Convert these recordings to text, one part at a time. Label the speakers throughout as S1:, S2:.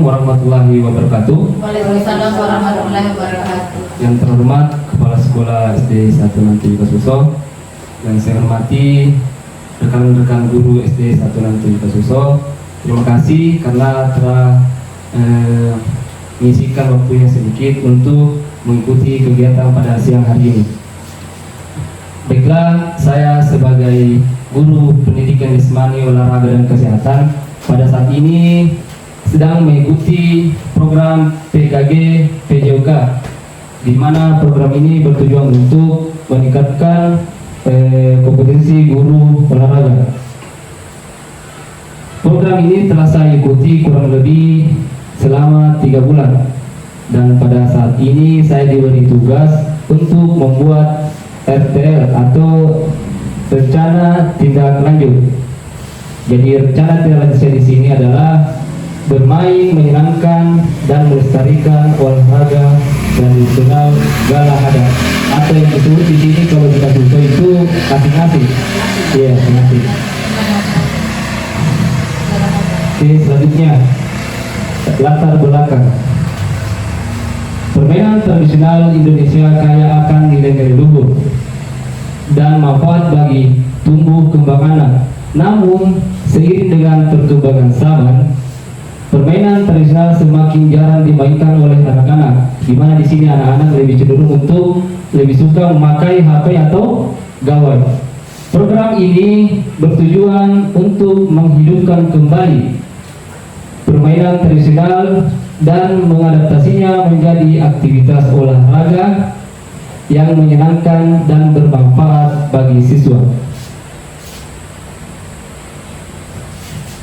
S1: warahmatullahi wabarakatuh.
S2: Waalaikumsalam warahmatullahi wabarakatuh.
S1: Yang terhormat Kepala Sekolah SD 1 Nanti Kasuso, yang saya hormati rekan-rekan guru SD 1 Nanti Kasuso, terima kasih karena telah mengisikan waktunya sedikit untuk mengikuti kegiatan pada siang hari ini. Baiklah, saya sebagai guru pendidikan jasmani, olahraga dan kesehatan pada saat ini sedang mengikuti program PKG PJOK, di mana program ini bertujuan untuk meningkatkan kompetensi guru olahraga. Program ini telah saya ikuti kurang lebih selama 3 bulan, dan pada saat ini saya diberi tugas untuk membuat RTL atau rencana tindak lanjut. Jadi rencana tindak lanjut saya di sini adalah bermain, menyenangkan dan melestarikan olahraga tradisional Galah Adat, atau yang disebut di sini kalau kita suka itu asing-asing. Iya, asing-asing. Oke, selanjutnya latar belakang. Permainan tradisional Indonesia kaya akan nilai-nilai luhur dan manfaat bagi tumbuh kembang anak. Namun, seiring dengan perkembangan zaman, permainan tradisional semakin jarang dimainkan oleh anak-anak, di mana di sini anak-anak lebih cenderung untuk lebih suka memakai HP atau gawai. Program ini bertujuan untuk menghidupkan kembali permainan tradisional dan mengadaptasinya menjadi aktivitas olahraga yang menyenangkan dan bermanfaat bagi siswa.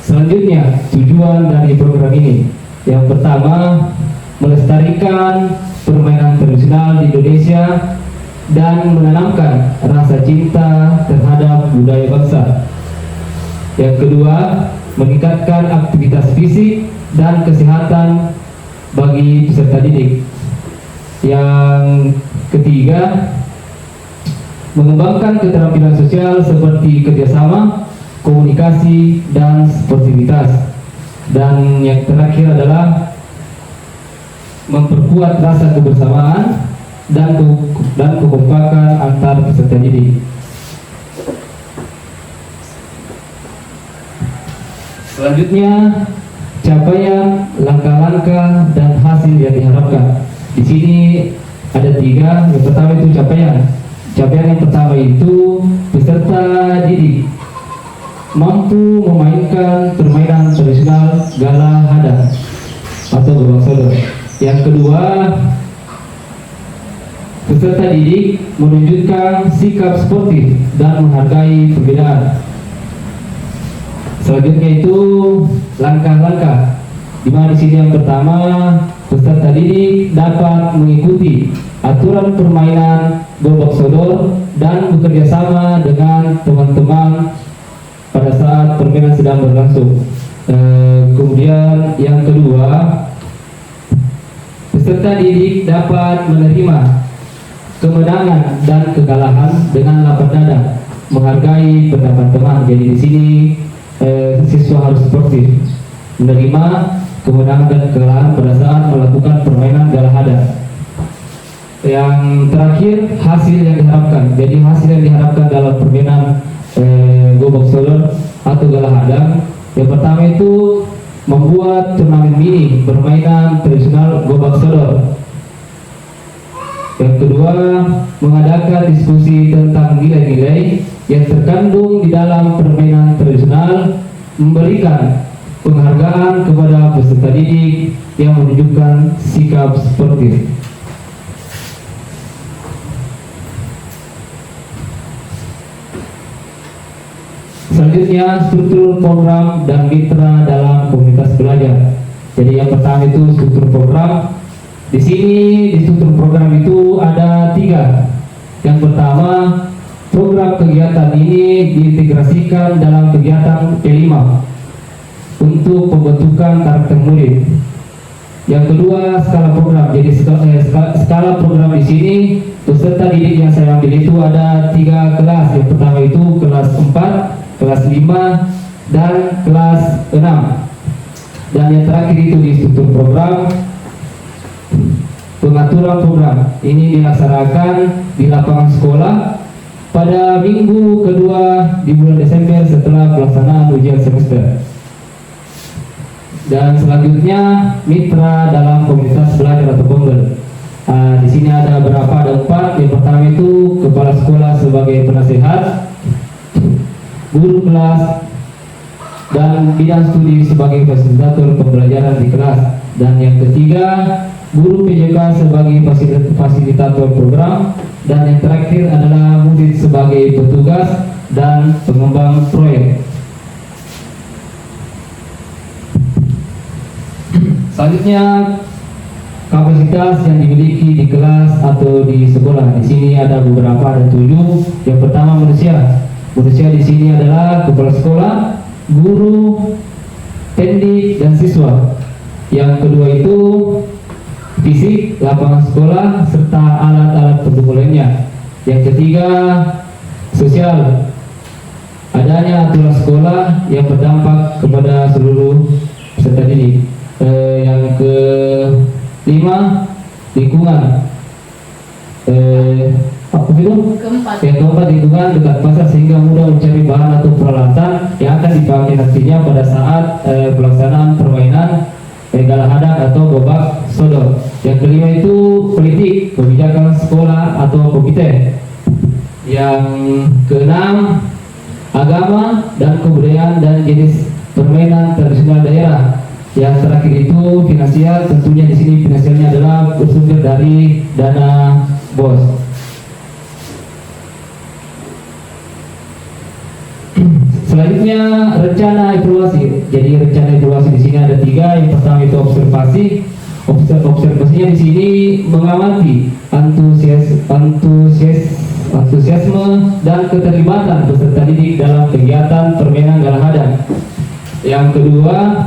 S1: Selanjutnya, tujuan dari program ini. Yang pertama, melestarikan permainan tradisional di Indonesia dan menanamkan rasa cinta terhadap budaya bangsa. Yang kedua, meningkatkan aktivitas fisik dan kesehatan bagi peserta didik. Yang ketiga, mengembangkan keterampilan sosial seperti kerjasama, komunikasi, dan sportivitas. Dan yang terakhir adalah memperkuat rasa kebersamaan dan kekompakan antar peserta didik. Selanjutnya, capaian, langkah-langkah, dan hasil yang diharapkan. Di sini ada 3. Yang pertama itu capaian. Capaian yang pertama itu peserta didik mampu memainkan permainan tradisional Galah Adat atau Gobak Sodor. Yang kedua, peserta didik menunjukkan sikap sportif dan menghargai perbedaan. Selanjutnya itu langkah-langkah, di mana di sini yang pertama, peserta didik dapat mengikuti aturan permainan Gobak Sodor dan bekerja sama dengan teman-teman pada saat permainan sedang berlangsung. Kemudian yang kedua, peserta didik dapat menerima kemenangan dan kekalahan dengan lapang dada, menghargai pendapat teman. Jadi di sini siswa harus sportif, menerima kemenangan dan kekalahan pada saat melakukan permainan Galah Adat. Yang terakhir, hasil yang diharapkan. Jadi hasil yang diharapkan dalam permainan Gobak Sodor atau Galah Adat, yang pertama itu membuat turnamen mini permainan tradisional Gobak Sodor. Yang kedua, mengadakan diskusi tentang nilai-nilai yang terkandung di dalam permainan tradisional, memberikan penghargaan kepada peserta didik yang menunjukkan sikap sportif. Selanjutnya, struktur program dan mitra dalam komunitas belajar. Jadi yang pertama itu struktur program. Di sini di struktur program itu ada 3. Yang pertama, program kegiatan ini diintegrasikan dalam kegiatan P5 untuk pembentukan karakter murid. Yang kedua, skala program. Jadi skala program di sini peserta didik yang saya ambil itu ada 3 kelas. Yang pertama itu kelas 4, kelas 5, dan kelas 6. Dan yang terakhir itu di struktur program, pengaturan program ini dilaksanakan di lapangan sekolah pada minggu kedua di bulan Desember setelah pelaksanaan ujian semester. Dan selanjutnya mitra dalam komunitas belajar atau pembel. Di sini ada berapa? Ada 4. Yang pertama itu kepala sekolah sebagai penasehat, guru kelas, dan bidang studi sebagai fasilitator pembelajaran di kelas. Dan yang ketiga, guru PJK sebagai fasilitator program. Dan yang terakhir adalah murid sebagai petugas dan pengembang proyek. Selanjutnya, kapasitas yang dimiliki di kelas atau di sekolah. Di sini ada beberapa, ada 7. Yang pertama manusia. Manusia di sini adalah kepala sekolah, guru, pendidik, dan siswa. Yang kedua itu fisik, lapangan sekolah, serta alat-alat pendukung lainnya. Yang ketiga sosial. Adanya aturan sekolah yang berdampak kepada seluruh peserta didik. Yang kelima lingkungan. Apa itu? Yang keempat lingkungan dekat pasar sehingga mudah mencari bahan atau peralatan yang akan dipakai nantinya pada saat pelaksanaan permainan galah hadang atau gobak sodor. Yang kelima itu politik, kebijakan sekolah atau komite. Yang keenam agama dan kebudayaan dan jenis permainan tradisional daerah. Yang terakhir itu finansial, tentunya di sini finansialnya adalah bersumber dari dana BOS. Selanjutnya rencana evaluasi. Jadi rencana evaluasi di sini ada 3. Yang pertama itu observasi. Observasinya di sini mengamati antusiasme dan keterlibatan peserta didik dalam kegiatan permainan galah hadang. Yang kedua,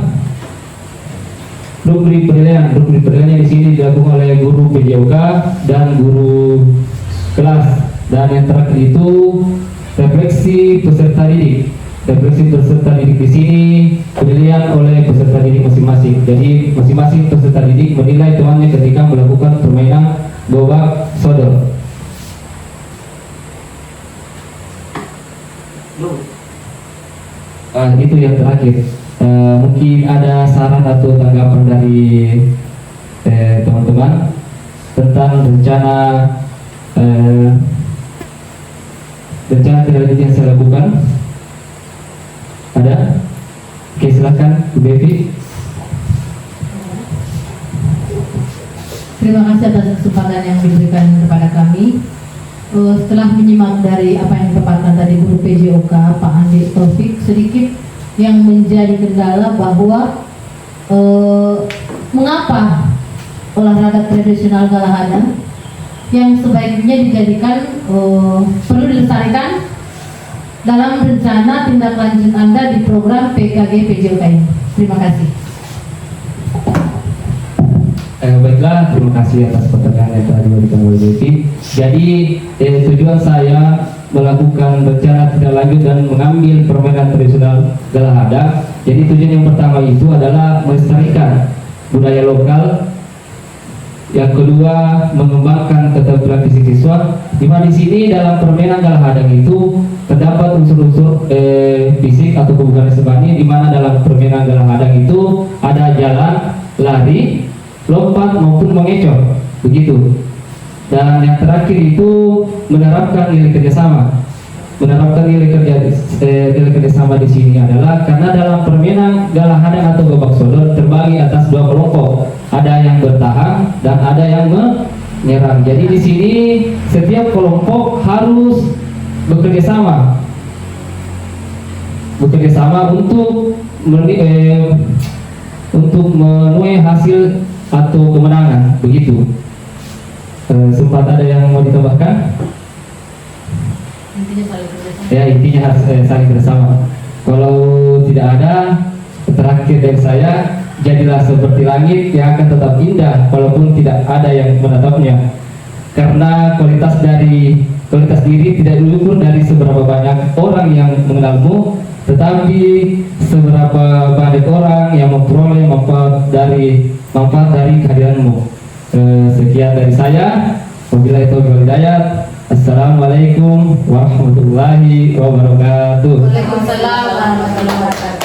S1: rubrik penilaian. Rubrik penilaiannya di sini dilakukan oleh guru PJOK dan guru kelas. Dan yang terakhir itu refleksi peserta didik. Refleksi peserta didik di sini penilaian oleh peserta didik masing-masing. Jadi masing-masing peserta didik menilai temannya ketika melakukan permainan gobak sodor. Itu yang terakhir. Mungkin ada saran atau tanggapan dari teman-teman tentang rencana tindak lanjut yang saya lakukan. Ada? Oke, silakan Bu Devi.
S2: Terima kasih atas kesempatan yang diberikan kepada kami. Setelah menyimak dari apa yang dipaparkan tadi Guru PJOK Pak Andi Taufik, sedikit yang menjadi kendala bahwa mengapa olahraga tradisional galah hadang yang sebaiknya dijadikan perlu dilestarikan dalam rencana tindak lanjut Anda di program PKG PJOK ini. Terima kasih.
S1: Baiklah, terima kasih atas pertanyaan yang telah diberikan oleh Devi. Jadi tujuan saya melakukan rencana tindak lanjut dan mengambil permainan tradisional galah hadang. Jadi tujuan yang pertama itu adalah melestarikan budaya lokal. Yang kedua, mengembangkan keterampilan fisik siswa. Di mana di sini dalam permainan galah hadang itu terdapat unsur-unsur fisik atau kebugaran sebani, di mana dalam permainan galah hadang itu ada jalan, lari, lompat maupun mengecor, begitu. Dan yang terakhir itu menerapkan nilai kerjasama. Menerapkan nilai kerjasama di sini adalah karena dalam permainan galah hadang atau gobak sodor terbagi atas 2 kelompok. Ada yang bertahan dan ada yang menyerang. Jadi di sini setiap kelompok harus bekerja sama untuk menuai hasil atau kemenangan, begitu. Sempat ada yang mau ditambahkan?
S2: Intinya saling kerjasama.
S1: Ya, intinya harus saling bersama. Kalau tidak ada, terakhir dari saya, jadilah seperti langit yang akan tetap indah walaupun tidak ada yang menatapnya. Karena kualitas dari Kualitas diri tidak diukur dari seberapa banyak orang yang mengenalmu, tetapi seberapa banyak orang yang memperoleh manfaat dari kehadiranmu. Sekian dari saya. Wabillahi taufiq wal hidayah. Assalamualaikum warahmatullahi wabarakatuh.
S2: Waalaikumsalam warahmatullahi wabarakatuh.